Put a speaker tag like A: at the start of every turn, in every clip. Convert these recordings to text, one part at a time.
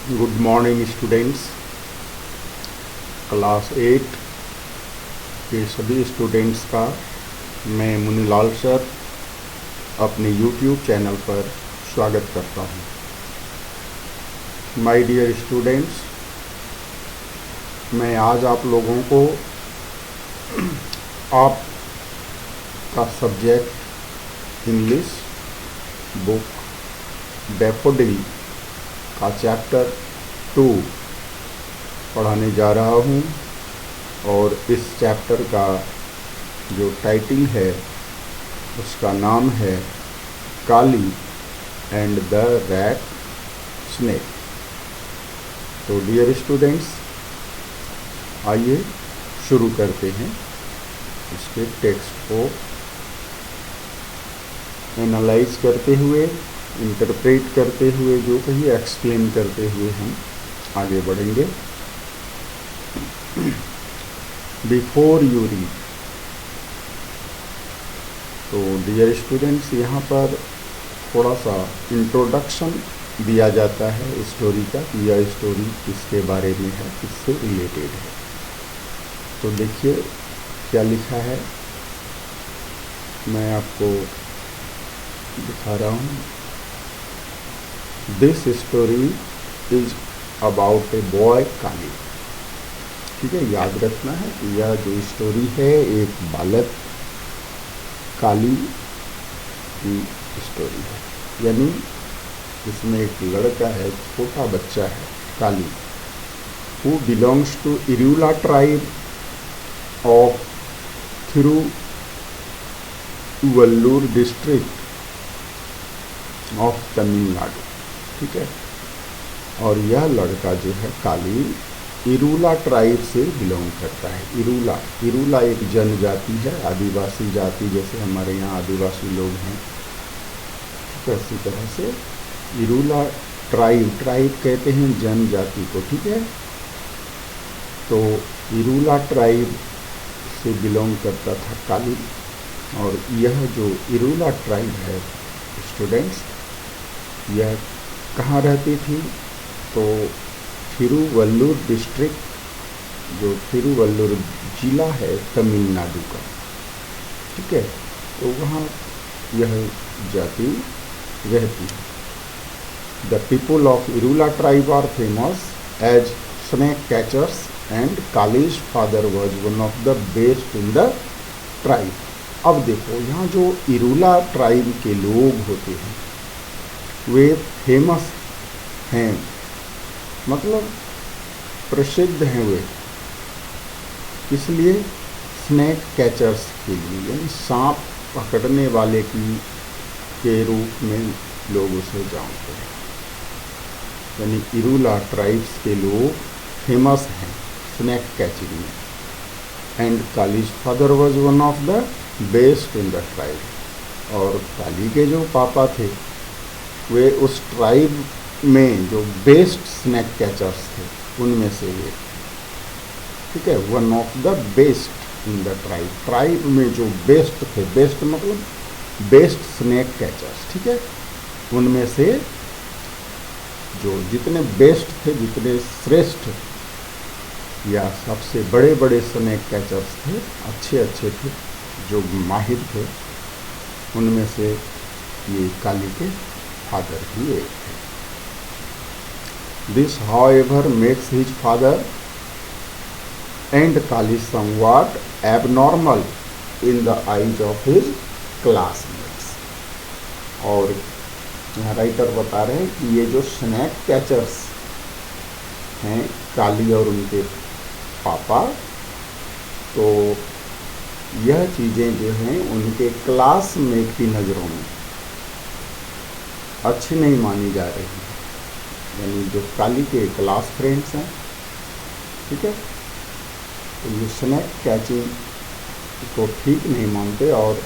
A: Good morning students. Class 8 के सभी students का मैं मुनीलाल सर अपने यूट्यूब चैनल पर स्वागत करता हूँ। माय डियर स्टूडेंट्स, मैं आज आप लोगों को आपका सब्जेक्ट इंग्लिश बुक डैफोडिल का चैप्टर 2 पढ़ाने जा रहा हूँ और इस चैप्टर का जो टाइटल है उसका नाम है काली एंड द रैट स्नेक। तो डियर स्टूडेंट्स, आइए शुरू करते हैं इसके टेक्स्ट को एनालाइज करते हुए, इंटरप्रेट करते हुए, जो कहीं एक्सप्लेन करते हुए हम आगे बढ़ेंगे। बिफोर यू रीड, तो डियर स्टूडेंट्स, यहाँ पर थोड़ा सा इंट्रोडक्शन दिया जाता है स्टोरी का कि यह स्टोरी किसके बारे में है, किससे रिलेटेड है। तो देखिए क्या लिखा है, मैं आपको दिखा रहा हूँ। This story is about a boy Kali. ठीक है, याद रखना है कि यह जो स्टोरी है एक बालक काली की स्टोरी है, यानी इसमें एक लड़का है, छोटा बच्चा है Kali, who belongs to Irula tribe of Thiruvallur district of Tamil Nadu. ठीक है, और यह लड़का जो है काली इरूला ट्राइब से बिलोंग करता है। इरूला एक जनजाति है, आदिवासी जाति, जैसे हमारे यहाँ आदिवासी लोग हैं, तो इसी तरह से इरूला ट्राइब कहते हैं जनजाति को। ठीक है, तो इरूला ट्राइब से बिलोंग करता था काली। और यह जो इरूला ट्राइब है स्टूडेंट्स, यह कहाँ रहती थी, तो थिरुवल्लूर डिस्ट्रिक्ट, जो थिरुवल्लूर जिला है तमिलनाडु का। ठीक है, तो वहाँ यह जाति रहती है। The people of Irula tribe are famous as snake catchers and Kali's father was one of the best in the tribe. अब देखो, यहाँ जो इरूला ट्राइब के लोग होते हैं वे फेमस हैं, मतलब प्रसिद्ध हैं वे, इसलिए स्नेक कैचर्स के लिए, यानी सांप पकड़ने वाले के रूप में लोग उसे जानते हैं। यानी इरूला ट्राइब्स के लोग फेमस हैं स्नेक कैचिंग में। And Kali's father was one of the best in the tribe, और काली के जो पापा थे वे उस ट्राइब में जो बेस्ट स्नेक कैचर्स थे उनमें से वे। ठीक है, one of the best in the tribe में जो बेस्ट थे, बेस्ट मतलब बेस्ट स्नेक कैचर्स। ठीक है, उनमें से जो जितने बेस्ट थे, जितने श्रेष्ठ या सबसे बड़े बड़े स्नेक कैचर्स थे, अच्छे थे, जो माहिर थे, उनमें से ये काली के फादर भी एक थे। This, however, makes his father and Kali somewhat abnormal in the eyes of his classmates. और यहाँ राइटर बता रहे हैं कि ये जो स्नैक कैचर्स हैं काली और उनके पापा, तो यह चीज़ें जो हैं उनके क्लासमेट की नज़रों में अच्छी नहीं मानी जा रही हैं, यानी जो काली के क्लास फ्रेंड्स हैं। ठीक है, तो ये स्नैक कैचिंग को ठीक नहीं मानते, और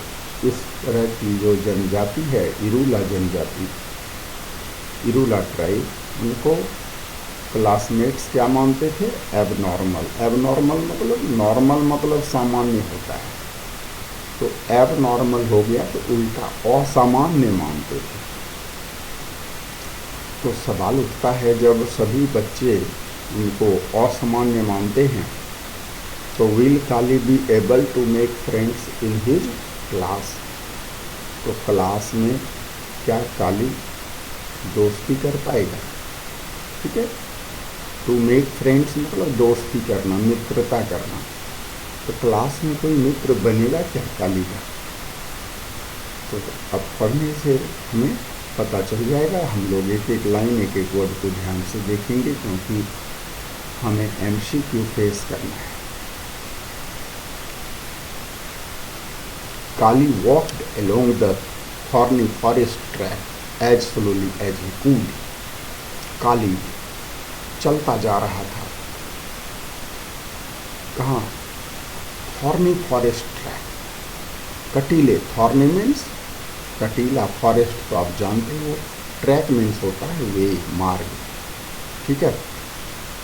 A: इस तरह की जो जनजाति है इरूला जनजाति, इरूला ट्राइब, उनको क्लासमेट्स क्या मानते थे, एबनॉर्मल। एबनॉर्मल मतलब नॉर्मल मतलब सामान्य होता है, तो एबनॉर्मल हो गया तो उल्टा असामान्य मानते थे। तो सवाल उठता है, जब सभी बच्चे उनको असामान्य मानते हैं तो will Kali be able to make friends in his class? तो क्लास में क्या काली दोस्ती कर पाएगा? ठीक है, टू मेक फ्रेंड्स मतलब दोस्ती करना, मित्रता करना। तो क्लास में कोई मित्र बनेगा क्या काली का? तो अब पढ़ने से हमें पता चल जाएगा। हम लोग एक एक लाइन, एक एक वर्ड को ध्यान से देखेंगे, क्योंकि हमें MCQ फेस करना है। काली walked along the thorny forest track as slowly as he could. काली चलता जा रहा था। कहाँ? थॉर्नी फॉरेस्ट ट्रैक, कटीले। थॉर्नी मीन्स कटीला, फॉरेस्ट तो आप जानते हो, ट्रैक मीन्स होता है वे, मार्ग। ठीक है,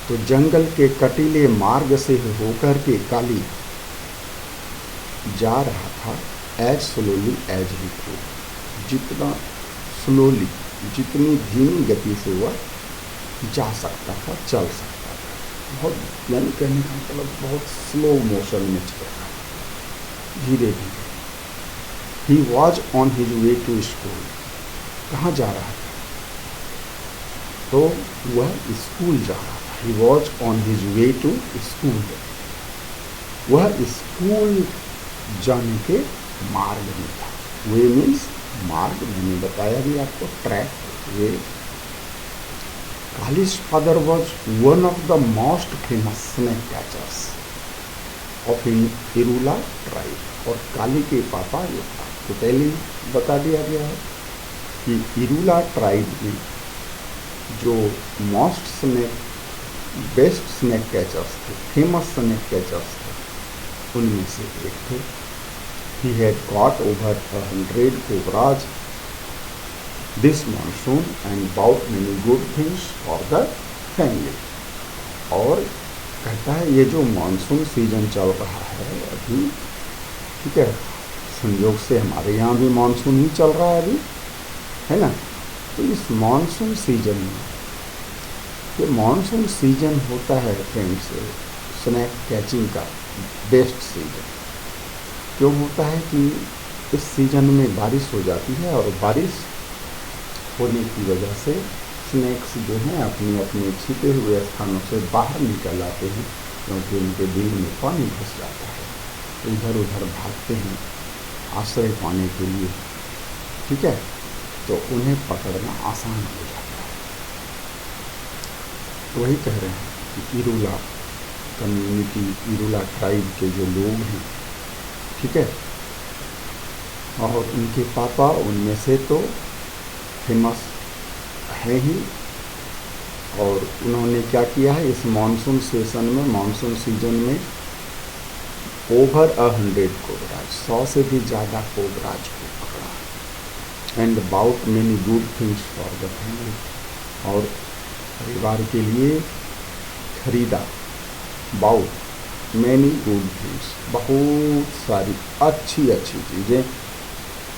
A: तो जंगल के कटीले मार्ग से होकर के काली जा रहा था। As slowly as he could, जितना स्लोली, जितनी धीमी गति से वह जा सकता था, चल सकता था। बहुत, यानी कहने का मतलब बहुत स्लो मोशन में चल रहा था, धीरे धीरे। He was on his way to school. कहाँ जा रहा था? तो वह स्कूल जा रहा था। He was on his way to school. वह स्कूल जाने के मार्ग में था। वे मीन्स मार्ग, मैंने बताया भी आपको, track, way. Kali's father was one of the most famous snake catchers of Irula tribe. और काली के पापा जो था, तो पहले बता दिया गया है कि इरूला ट्राइब में जो most snake, best snake catchers थे, फेमस स्नेक कैचर्स थे, उनमें से एक थे। He had caught over 100 cobras this monsoon and bought many good things for the family. और कहता है ये जो मानसून सीजन चल रहा है अभी, ठीक है, संयोग से हमारे यहाँ भी मानसून ही चल रहा है अभी, है ना। तो इस मानसून सीजन में, ये मानसून सीजन होता है फ्रेंड्स स्नैक कैचिंग का बेस्ट सीजन। क्यों होता है कि इस सीजन में बारिश हो जाती है, और बारिश होने की वजह से स्नैक्स जो हैं अपने अपने छिपे हुए स्थानों से बाहर निकल आते हैं, क्योंकि उनके दिल में पानी घुस जाता है, तो इधर उधर भागते हैं आश्रय पाने के लिए। ठीक है, तो उन्हें पकड़ना आसान हो जाता है। तो वही कह रहे हैं कि इरूला कम्युनिटी, इरूला ट्राइब के जो लोग हैं, ठीक है, और उनके पापा उनमें से तो फेमस है ही। और उन्होंने क्या किया है इस मानसून सेशन में, मानसून सीजन में ओवर 100 कोबराज, 100 से भी ज़्यादा कोबराज को पकड़ा। And bout many good things for the family, और परिवार के लिए खरीदा। बाउट मैनी गुड थिंग्स, बहुत सारी अच्छी अच्छी चीज़ें,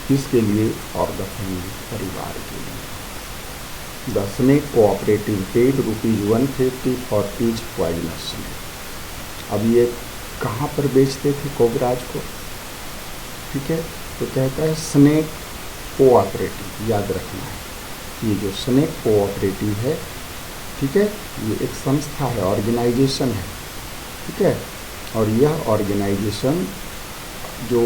A: किसके लिए? और द फैमिली, परिवार के लिए। The snake cooperative paid ₹150 for each poisonous snake. अब ये कहाँ पर बेचते थे कोबराज को? ठीक है, तो कहता है स्नेक कोऑपरेटिव, याद रखना है ये जो स्नेक कोऑपरेटिव है, ठीक है, ये एक संस्था है, ऑर्गेनाइजेशन है। ठीक है, और यह ऑर्गेनाइजेशन जो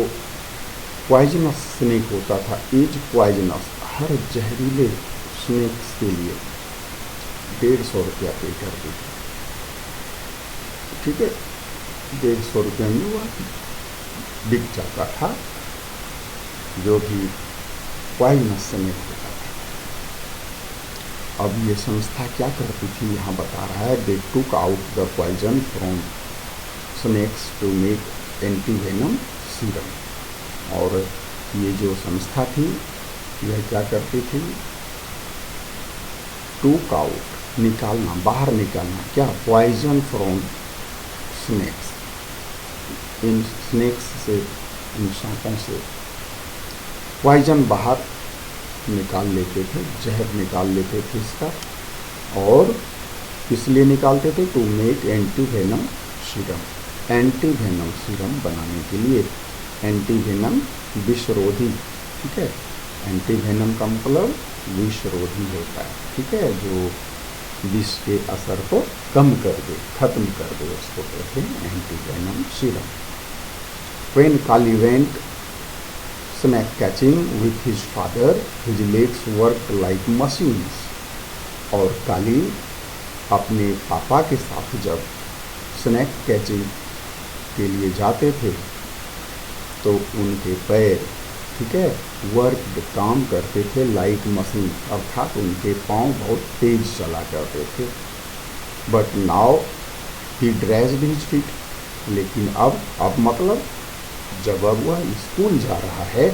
A: पॉइजनस स्नेक होता था, एज पॉइजनस, हर जहरीले स्नेक्स के लिए 150 रुपया पे कर देती। ठीक है, 150 रुपये में वह बिक जाता था, जो भी पॉइजनस स्नेक होता था। अब ये संस्था क्या करती थी, यहाँ बता रहा है, they took out the poison from snakes to make antivenom serum. और ये जो संस्था थी यह क्या करती थी? टुक आउट, निकालना, बाहर निकालना, क्या? पॉइजन फ्रॉम स्नेक्स, इन स्नेक्स से, इन सांपों से पॉइजन बाहर निकाल लेते थे, जहर निकाल लेते थे इसका। और किस लिए निकालते थे? To make antivenom serum, antivenom serum बनाने के लिए। एंटीवेनम विषरोधी, ठीक है। एंटीवेनम का मतलब विषरोधी होता है, ठीक है, जो विष के असर को कम कर दे, खत्म कर दे, उसको कहते हैं antivenom serum. When Kali went snake catching with his father, his legs worked like machines. और काली अपने पापा के साथ जब स्नैक कैचिंग के लिए जाते थे तो उनके पैर, ठीक है, वर्क काम करते थे लाइक मशीन, अर्थात उनके पांव बहुत तेज चला करते थे। But now he dressed his feet, लेकिन अब मतलब जब अब वह स्कूल जा रहा है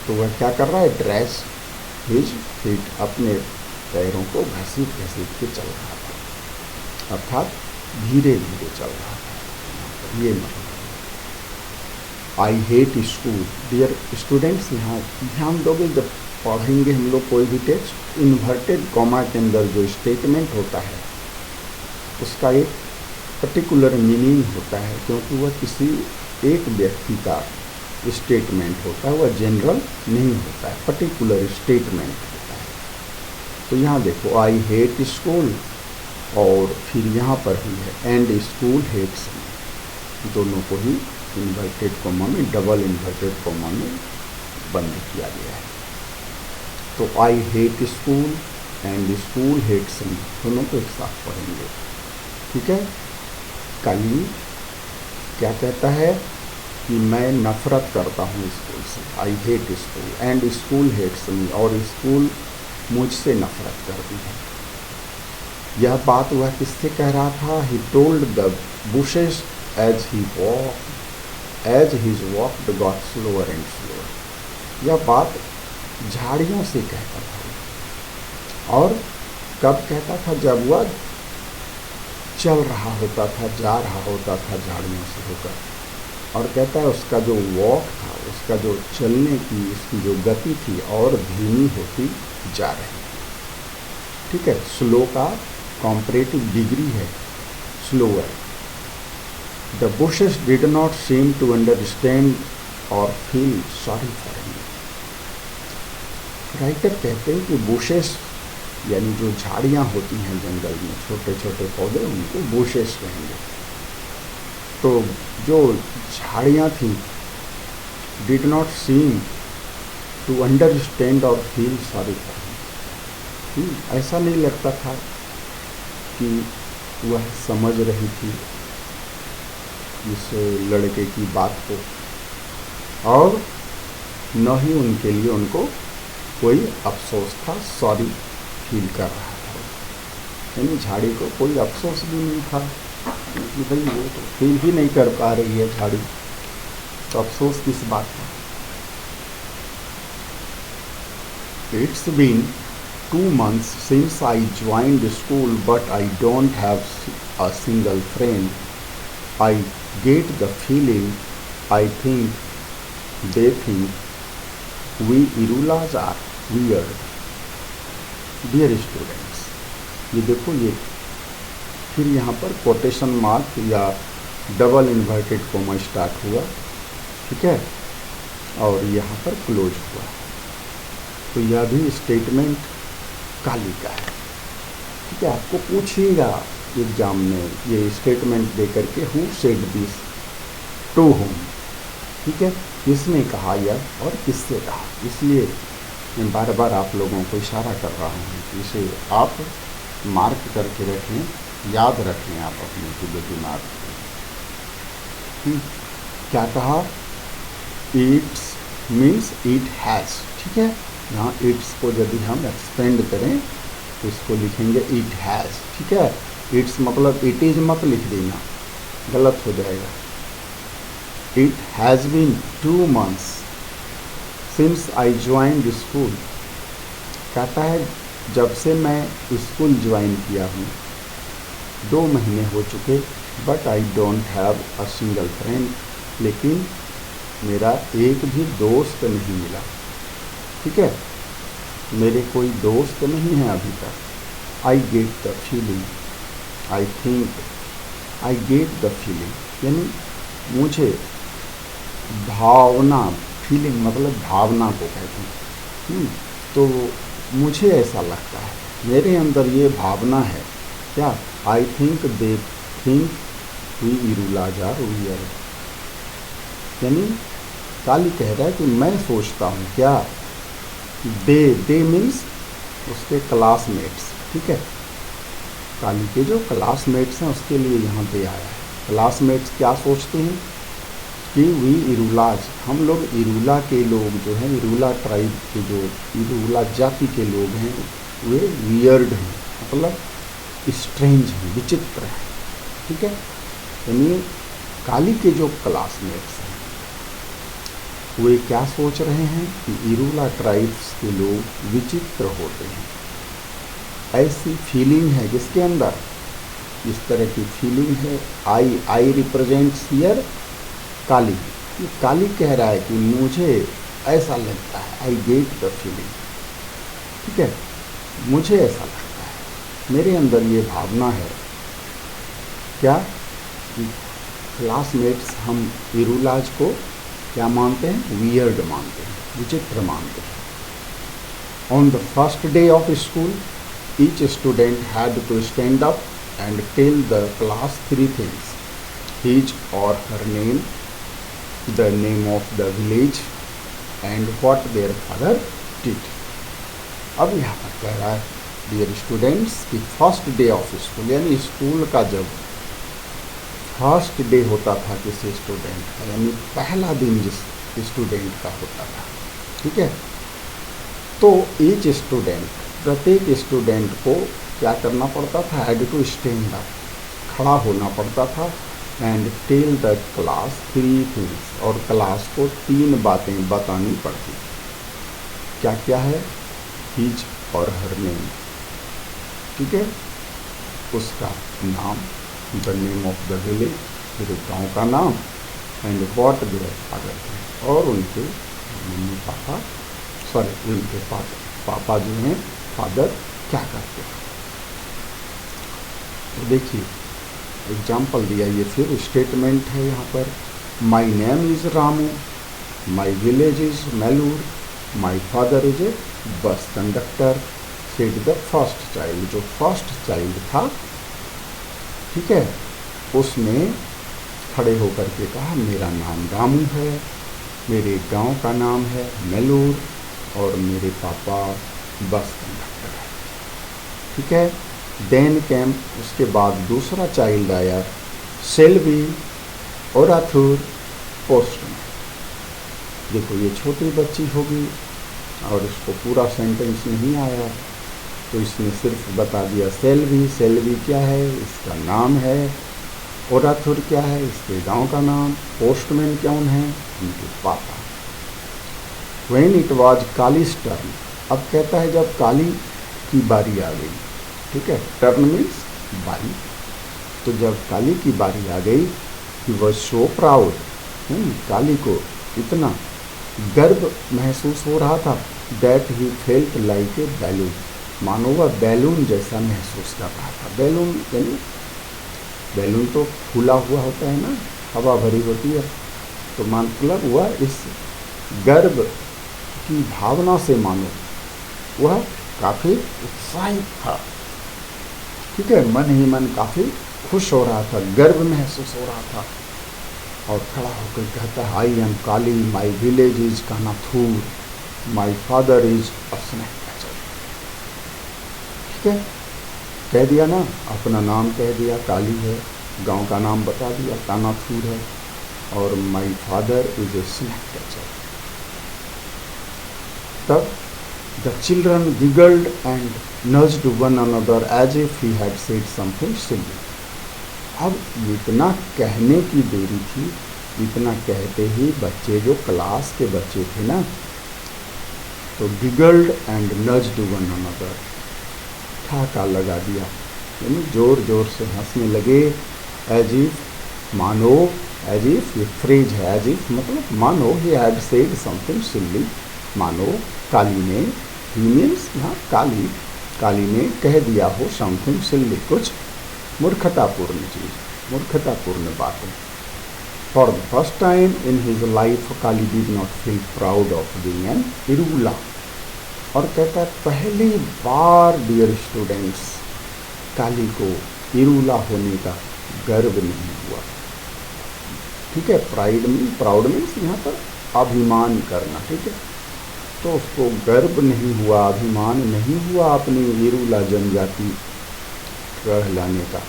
A: तो वह क्या कर रहा है? ड्रेस हिज फीट, अपने पैरों को घसीट घसीट के चल रहा था, अर्थात धीरे धीरे चल रहा था। ये मतलब I hate school. Dear students, यहाँ ध्यान दोगे जब पढ़ेंगे हम लोग कोई भी टेक्स्ट, इन्वर्टेड कॉमा के अंदर जो स्टेटमेंट होता है उसका एक पर्टिकुलर मीनिंग होता है, क्योंकि वह किसी एक व्यक्ति का स्टेटमेंट होता है, वह जनरल नहीं होता है, पर्टिकुलर स्टेटमेंट होता है। तो यहाँ देखो आई हेट स्कूल, और फिर यहाँ पर ही है एंड स्कूल हेट्स मी, दोनों को ही इन्वर्टेड कॉमा में, डबल इन्वर्टेड कॉमा में बंद किया गया है। तो I hate school and school hates me, दोनों को एक साथ पढ़ेंगे, ठीक है। काली क्या कहता है कि मैं नफरत करता हूँ स्कूल से, I hate school and school hates me, और स्कूल मुझसे नफरत करती है। यह बात वह किससे कह रहा था? He told the bushes as he walked got slower and slower. यह बात झाड़ियों से कहता था, और कब कहता था? जब वह चल रहा होता था, जा रहा होता था झाड़ियों से होकर। और कहता है उसका जो वॉक था, उसका जो चलने की उसकी जो गति थी और धीमी होती जा रही, ठीक है। स्लो का कॉम्परेटिव डिग्री है slower. The bushes did not seem to understand और feel sorry for him. Writer कहते हैं कि बुशेस यानी जो झाड़ियाँ होती हैं जंगल में, छोटे छोटे पौधे, उनको बुशेस कहेंगे। तो जो झाड़ियाँ थी did not seem to understand और फील सॉरी फॉर हिम, ऐसा नहीं लगता था कि वह समझ रही थी इस लड़के की बात को, और न ही उनके लिए उनको कोई अफसोस था, सॉरी फील कर रहा था। यानी झाड़ी को कोई अफसोस भी नहीं था कि भाई वो तो फील ही नहीं कर पा रही है झाड़ी, तो अफसोस किस बात का। It's been 2 months since I joined school, but I don't have a single friend. I get the feeling, I think they think we Irulas are weird. Dear students, ये देखो, ये फिर यहाँ पर कोटेशन मार्क या डबल इन्वर्टेड कोमा स्टार्ट हुआ, ठीक है, और यहाँ पर क्लोज हुआ। तो यह भी स्टेटमेंट काली का है, ठीक है। आपको पूछिएगा एग्जाम में ये स्टेटमेंट दे करके, who said this to whom, ठीक है, किसने कहा यह और किससे कहा। इसलिए मैं बार बार आप लोगों को इशारा कर रहा हूँ कि इसे आप मार्क करके रखें, याद रखें आप अपने दिलो दिमाग में। क्या कहा? इट्स मीन्स इट हैज़, ठीक है। यहाँ इट्स को यदि हम एक्सपेंड करें तो इसको लिखेंगे इट हैज़, ठीक है। इट्स मतलब इट इज़ मत लिख देना, गलत हो जाएगा। It has been 2 months since I joined school. कहता है जब से मैं स्कूल ज्वाइन किया हूँ 2 महीने हो चुके, but I don't have a single friend, लेकिन मेरा एक भी दोस्त नहीं मिला, ठीक है। मेरे कोई दोस्त नहीं है अभी तक। I get the feeling, I think, I get the feeling यानी मुझे भावना, फीलिंग मतलब भावना को कहते हैं। तो मुझे ऐसा लगता है, मेरे अंदर ये भावना है क्या, I think they think we Irulas are weird. यानी काली कह रहा है कि मैं सोचता हूँ क्या, दे मीन्स उसके क्लासमेट्स, ठीक है, काली के जो क्लासमेट्स हैं उसके लिए यहाँ पे आया है। क्लासमेट्स क्या सोचते हैं कि वी इरूलाज, हम लोग इरूला के लोग जो हैं, इरूला ट्राइब के जो इरूला जाति के लोग हैं वे वियर्ड हैं, मतलब स्ट्रेंज हैं, विचित्र हैं, ठीक है। यानी काली के जो क्लासमेट्स हैं वे क्या सोच रहे हैं कि इरूला ट्राइब्स के लोग विचित्र होते हैं। ऐसी फीलिंग है जिसके अंदर इस तरह की फीलिंग है। आई रिप्रेजेंट्स हियर काली। ये काली कह रहा है कि मुझे ऐसा लगता है, आई गेट द फीलिंग, ठीक है, मुझे ऐसा लगता है, मेरे अंदर ये भावना है क्या कि क्लासमेट्स हम इरूलाज को क्या मानते हैं, वियर्ड मानते हैं, विचित्र मानते हैं। On the first day of school each student had to stand up and tell the class 3 things, his और her name, the name of the village and what their father did। अब यहाँ पर कह रहा है डियर स्टूडेंट्स कि first day of school यानी school का जब फर्स्ट डे होता था किसी स्टूडेंट का, यानी पहला दिन जिस स्टूडेंट का होता था, ठीक है, तो ईच स्टूडेंट, प्रत्येक स्टूडेंट को क्या करना पड़ता था, हैड टू स्टैंड अप, खड़ा होना पड़ता था, and tell the class 3 things, और क्लास को 3 बातें बतानी पड़ती। क्या क्या है, हिज और हर नेम, ठीक है, उसका नाम, the name of the village, फिर गाँव का नाम, एंड व्हाट देयर फादर थे, और उनके मम्मी पापा, सॉरी उनके पापा जो हैं फादर क्या करते हैं। तो देखिए एग्जाम्पल दिया, ये फिर स्टेटमेंट है यहाँ पर, my name is Ramu, my village is Melur, my father is A bus conductor, said the first child. जो फर्स्ट चाइल्ड था, ठीक है, उसने खड़े होकर के कहा मेरा नाम रामू है, मेरे गांव का नाम है मेलूर, और मेरे पापा बस कंडक्टर है, ठीक है। देन कैम, उसके बाद दूसरा चाइल्ड आया, सेल्वी और अथुर पोस्टमैन। देखो ये छोटी बच्ची होगी और इसको पूरा सेंटेंस नहीं आया, तो इसने सिर्फ बता दिया सेल्वी, सेल्वी क्या है, इसका नाम है, और अथुर क्या है, इसके गांव का नाम, पोस्टमैन कौन है, उनके पापा। When it was kalij turn, अब कहता है जब काली की बारी आ गई, ठीक है, टर्न मीन्स बारी, तो जब काली की बारी आ गई, ही वॉज सो प्राउड, काली को इतना गर्व महसूस हो रहा था, that he felt like a balloon, मानो वह बैलून जैसा महसूस कर रहा था। बैलून यानी बैलून तो फूला हुआ होता है ना, हवा भरी होती है, तो मतलब वह इस गर्व की भावना से मानो वह काफ़ी उत्साहित था, ठीक है, मन ही मन काफ़ी खुश हो रहा था, गर्व महसूस हो रहा था, और खड़ा होकर कहता है I am Kali, my village is Kanathur, my father is a snake. ठीक है, कह दिया ना, अपना नाम कह दिया, काली है, गांव का नाम बता दिया, कानाथूर है, और my father is a snake catcher. तब the children giggled and nudged one another as if he had said something silly. अब इतना कहने की देरी थी, इतना कहते ही बच्चे जो क्लास के बच्चे थे ना, तो giggled and nudged one another, ठाका लगा दिया, यानी जोर जोर से हंसने लगे, एज इफ मानो, एज इफ ये फ्रेज है, एज इफ मतलब मानो ही हैड सेड समथिंग सिली, मानो काली ने ही मीन्स यहाँ काली, काली ने कह दिया हो समथिंग सिल्ली, कुछ मूर्खतापूर्ण चीज, मूर्खतापूर्ण बात। For the first time in his life Kali did not feel proud of being an Irula. और कहता है पहली बार डियर स्टूडेंट्स काली को इरूला होने का गर्व नहीं हुआ। ठीक है, प्राउड मीन्स यहाँ पर अभिमान करना। ठीक है, तो उसको गर्व नहीं हुआ, अभिमान नहीं हुआ अपनी इरूला जनजाति कहलाने का।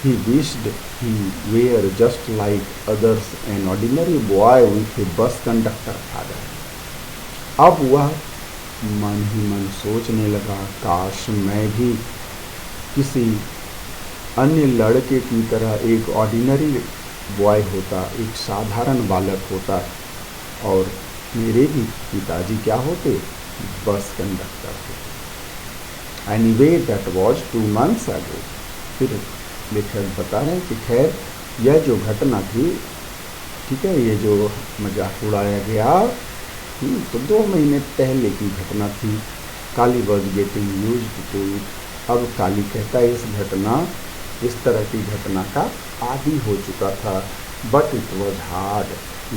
A: He wished he were just like others, an ordinary boy with a bus conductor father. अब वह मन ही मन सोचने लगा, काश मैं भी किसी अन्य लड़के की तरह एक ऑर्डिनरी बॉय होता, एक साधारण बालक होता, और मेरे भी पिताजी क्या होते, बस कंडक्टर थे। Anyway that was 2 months ago। फिर लेखक बता रहे हैं कि खैर यह जो घटना थी, ठीक है, ये जो मजाक उड़ाया गया तो 2 महीने पहले की घटना थी। Kali was getting used to it. अब काली कहता है इस घटना, इस तरह की घटना का आदी हो चुका था। बट इट वॉज हार्ड,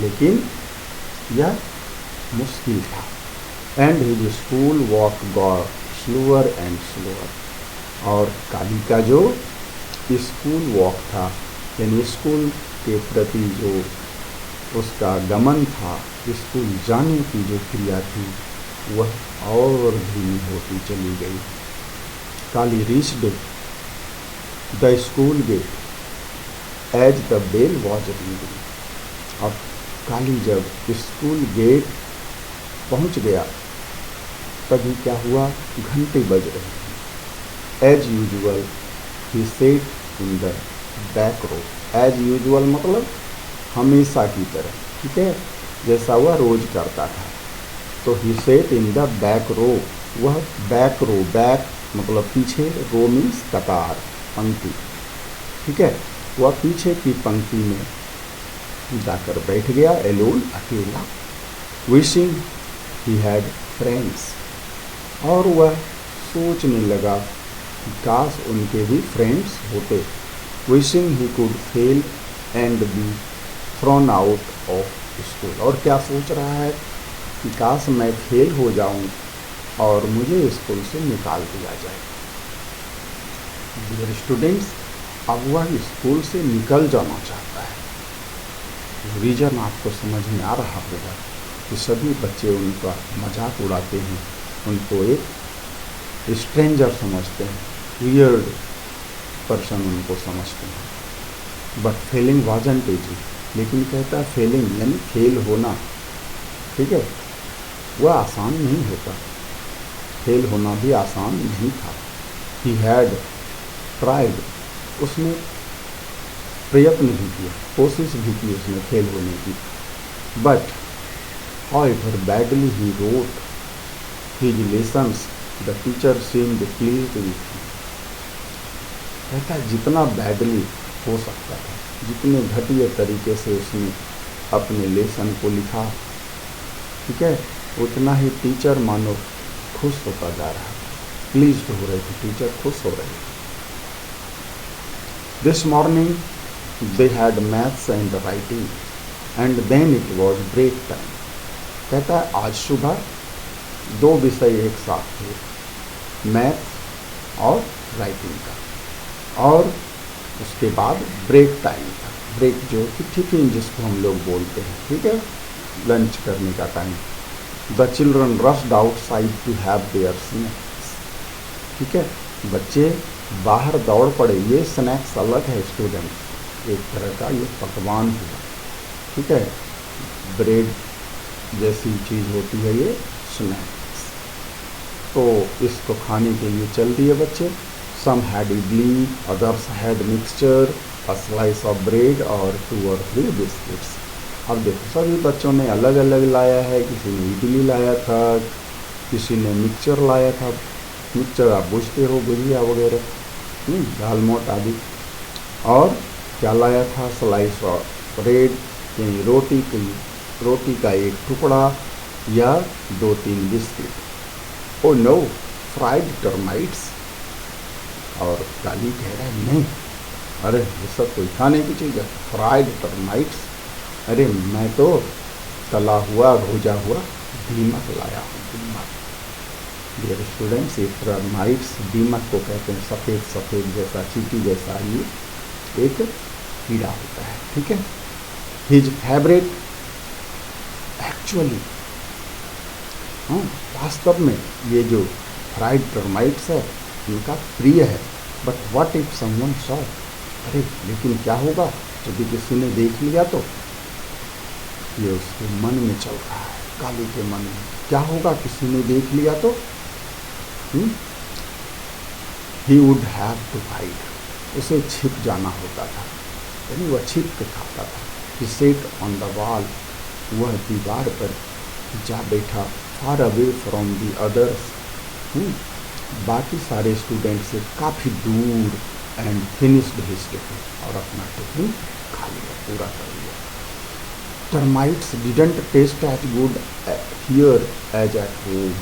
A: लेकिन यह मुश्किल था। And his school walk got slower and slower. और काली का जो स्कूल वॉक था, यानी स्कूल के प्रति जो उसका गमन था, स्कूल जाने की जो क्रिया थी, वह और धीमी होती चली गई। Kali reached the school gate as the bell was ringing. अब काली जब स्कूल गेट पहुंच गया, तभी क्या हुआ, घंटे बज रहे। As usual he sat in the back row. As usual मतलब हमेशा की तरह, ठीक है, जैसा वह रोज करता था। तो ही सेट इन द बैक रो, वह बैक रो, बैक मतलब पीछे, रो मीन्स कतार, पंक्ति, ठीक है, वह पीछे की पंक्ति में जाकर बैठ गया, एलोन, अकेला। विशिंग ही हैड फ्रेंड्स, और वह सोचने लगा काश उनके भी फ्रेंड्स होते। Wishing he could fail and be thrown out of school. और क्या सोच रहा है कि काश मैं फेल हो जाऊं और मुझे स्कूल से निकाल दिया जाए। डियर स्टूडेंट्स, अब वह स्कूल से निकल जाना चाहता है। रीजन आपको समझ में आ रहा होगा कि सभी बच्चे उनका मजाक उड़ाते हैं, उनको एक स्ट्रेंजर समझते हैं, वियर्ड पर्सन उनको समझते हैं। बट फेलिंग वाजंट इजी, लेकिन कहता है फेलिंग यानी फेल होना, ठीक है, वह आसान नहीं होता। फेल होना भी आसान नहीं था। ही हैड ट्राइड, उसने प्रयत्न भी किया, कोशिश भी की उसने फेल होने की। But however badly he wrote his lessons, the teacher seemed pleased with him। कहता है जितना बैडली हो सकता था, जितने घटिया तरीके से उसने अपने लेसन को लिखा, ठीक है, उतना ही टीचर मानो खुश होता जा रहा था, प्लीज्ड हो रहे थे, टीचर खुश हो रहे थे। This morning they had maths and writing and then it was break time. कहता है आज सुबह 2 विषय एक साथ थे, मैथ और राइटिंग का, और उसके बाद ब्रेक टाइम था। ब्रेक जो कि टिफिन जिसको हम लोग बोलते हैं, ठीक है, लंच करने का time. The children rushed outside to have their snacks, ठीक है, बच्चे बाहर दौड़ पड़े। ये स्नैक्स अलग है स्टूडेंट्स, एक तरह का ये पकवान हुआ, ठीक है, ब्रेड जैसी चीज़ होती है ये स्नैक्स। तो इसको खाने के लिए चल दिए बच्चे। Some had idli, others had mixture, a slice of bread और 2 or 3 बिस्किट्स। अब देखो सभी बच्चों ने अलग अलग लाया है, किसी ने इडली लाया था, किसी ने मिक्सचर लाया था। मिक्सचर आप बुझते हो, गुजिया वगैरह, दाल मोट आदि। और क्या लाया था, स्लाइस ऑफ ब्रेड यानी रोटी का एक टुकड़ा या 2-3 biscuit. Oh no, fried termites. और काली कह रहा है नहीं, अरे ये सब कोई खाने की चीज़ है, फ्राइड टर्माइट्स। अरे मैं तो तला हुआ भुजा हुआ दीमक लाया हूँ, दीमक। डियर स्टूडेंट्स, ये टर्माइट्स दीमक को कहते हैं, सफ़ेद सफ़ेद जैसा चींटी जैसा ये एक कीड़ा होता है, ठीक है। हिज फेवरेट एक्चुअली, हाँ वास्तव में ये जो फ्राइड टर्माइट्स है इनका प्रिय है। But what if someone saw, अरे लेकिन क्या होगा यदि किसी ने देख लिया तो। ये उसके मन में चल रहा है, काली के मन में क्या होगा किसी ने देख लिया तो। He would have to hide, उसे छिप जाना होता था, यानी वह छिप के खाता था। ही सेट ऑन द वॉल, वह दीवार पर जा बैठा, far away from the others, बाकी सारे स्टूडेंट से काफ़ी दूर, एंड फिनिश्ड हिज टिफिन, और अपना टिफिन खा लिया, पूरा कर लिया। Termites didn't taste as good here as at home,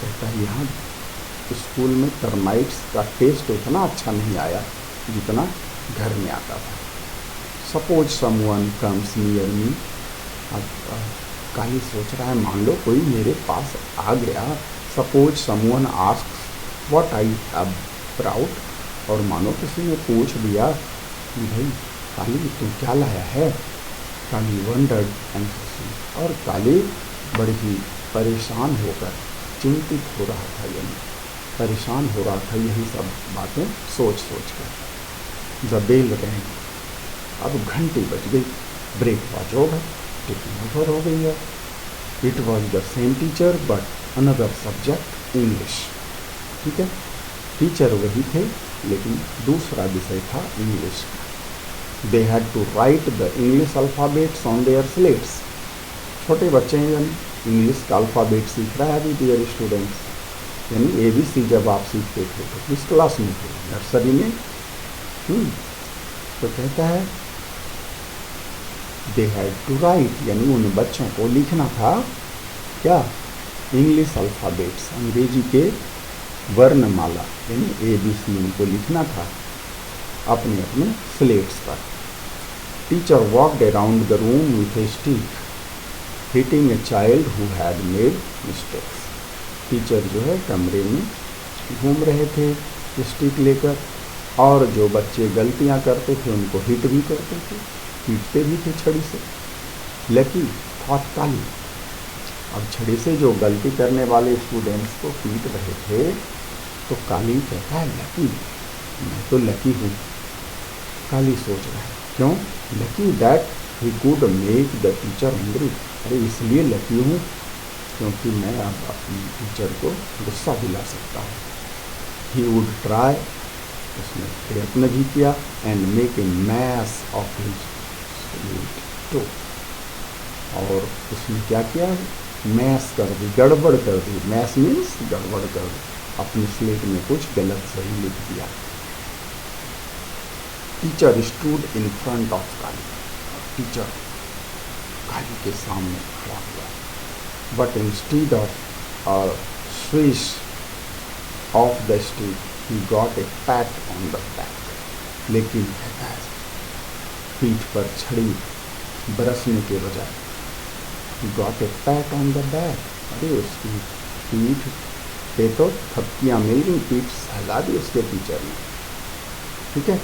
A: कहता है यहाँ स्कूल में टर्माइट्स का टेस्ट उतना अच्छा नहीं आया जितना घर में आता था। Suppose someone comes near me, अब काली सोच रहा है मान लो कोई मेरे पास आ गया। Suppose someone asks what I have brought, और मानो किसी ने पूछ दिया कि भाई काली तू क्या लाया है। काली वंडर्ड एंग्जियसली, और काली बड़ी ही परेशान होकर, चिंतित हो रहा था, यानी परेशान हो रहा था यही सब बातें सोच सोच कर। द बेल रैंग, अब घंटी बज गई। Break was over, tiffin over हो गई है। It was the same teacher but another subject English, ठीक है। टीचर वही थे लेकिन दूसरा विषय था इंग्लिश का। They had to write the English alphabets on their slates, छोटे बच्चे हैं यानी इंग्लिश का अल्फ़ाबेट सीख रहा है अभी डियर स्टूडेंट्स, यानी ABC जब आप सीखते थे तो किस क्लास में थे, नर्सरी में। तो कहता है दे हैड टू राइट, यानी उन बच्चों को लिखना था क्या, इंग्लिश अल्फ़ाबेट्स, अंग्रेजी के वर्णमाला यानी ABC उनको लिखना था अपने अपने स्लेट्स पर। Teacher walked around the room with a stick, hitting a child who had made mistakes. Teacher जो है कमरे में घूम रहे थे स्टिक लेकर, और जो बच्चे गलतियां करते थे उनको हिट भी करते थे, पीटते भी थे छड़ी से। लकी थॉट काली, अब छड़ी से जो गलती करने वाले स्टूडेंट्स को पीट रहे थे तो काली कहता है लकी, मैं तो लकी हूँ। काली सोच रहा है क्यों, lucky that he could make the teacher angry, अरे इसलिए लकी हूँ क्योंकि मैं अब अपनी टीचर को गुस्सा दिला सकता हूँ। ही वुड ट्राई, उसने प्रयत्न भी किया, and make a mess of his slate too, और उसने क्या किया, मैस कर दी, गड़बड़ कर दी। मैस मीन्स गड़बड़ कर दी, अपनी स्लेट में कुछ गलत सही लिख दिया। Teacher stood in front of Kali, teacher Kali के सामने खड़ा हुआ, बट इंस्टीड ऑफ और swish of the stick he got a pat on the back, लेकिन कहता है पीठ पर छड़ी बरसने के बजाय got a pat on the back, अरे उसकी पीठ पे तो थपकियाँ मिल गई, पीठ सहला दी उसके टीचर ने, ठीक है।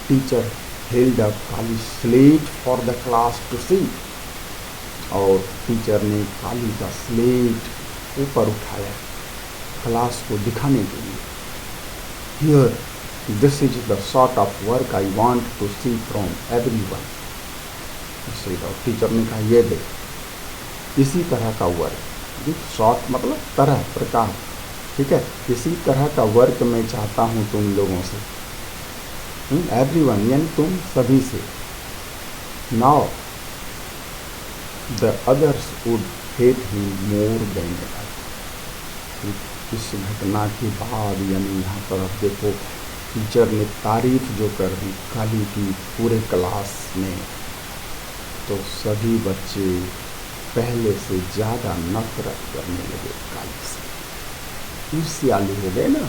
A: Teacher held up Kali slate for the class to see, और टीचर ने काली का स्लेट ऊपर उठाया क्लास को दिखाने के लिए। Here this is the sort of work I want to see from everyone, और टीचर ने कहा ये दे, इसी तरह का वर्क, शॉर्ट मतलब तरह प्रकार, ठीक है, इसी तरह का वर्क मैं चाहता हूँ तुम लोगों से, एवरीवन यानी तुम सभी से। Now the others would hate him more than other, इस घटना के बाद यानी यहाँ पर आप देखो टीचर ने तारीफ जो कर दी काली की पूरे क्लास में, तो सभी बच्चे पहले से ज़्यादा नफरत करने लगे काली से। ईर्ष्यालु हो गए ना,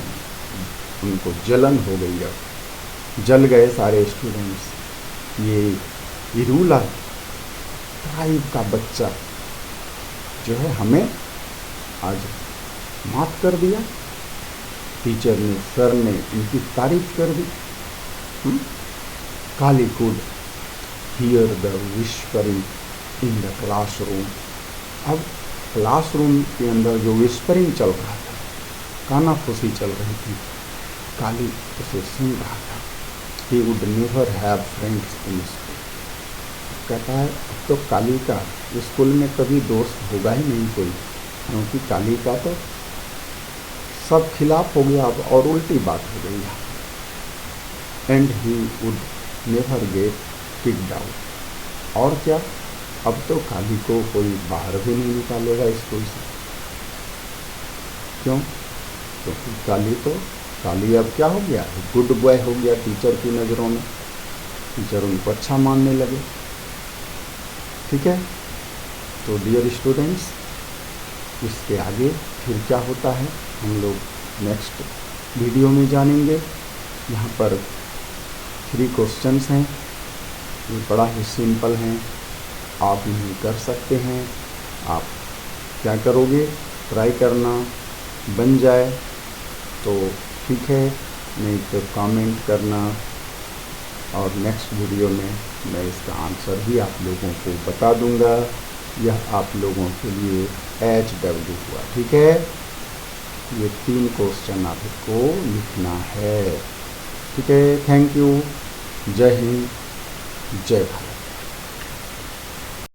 A: उनको जलन हो गई। अब जल गए सारे स्टूडेंट्स। ये इरूला ट्राइब का बच्चा जो है हमें आज माफ कर दिया। टीचर ने, सर ने इनकी तारीफ कर दी। Kali could hear the whispering in the classroom. अब क्लासरूम के अंदर जो विस्परिंग चल रहा था, कानाफूसी चल रही थी, काली उसे सुन रहा था। He would never have friends in school. कहता है अब तो काली का स्कूल में कभी दोस्त होगा ही नहीं कोई, क्योंकि काली का तो सब खिलाफ हो गया अब, और उल्टी बात हो गई है। And he would never get kicked out. और क्या, अब तो काली को कोई बाहर भी नहीं निकालेगा स्कूल से। क्यों? क्योंकि काली अब क्या हो गया, गुड बॉय हो गया टीचर की नज़रों में। टीचर उनको अच्छा मानने लगे। ठीक है, तो डियर स्टूडेंट्स, इसके आगे फिर क्या होता है हम लोग नेक्स्ट वीडियो में जानेंगे। यहाँ पर 3 क्वेश्चंस हैं, ये बड़ा ही सिंपल हैं, आप इन्हें कर सकते हैं। आप क्या करोगे, ट्राई करना, बन जाए तो ठीक है, नहीं तो कमेंट करना, और नेक्स्ट वीडियो में मैं इसका आंसर भी आप लोगों को बता दूंगा। यह आप लोगों के लिए HW हुआ। ठीक है, ये 3 क्वेश्चन आपको लिखना है। ठीक है, थैंक यू। जय हिंद, जय भारत।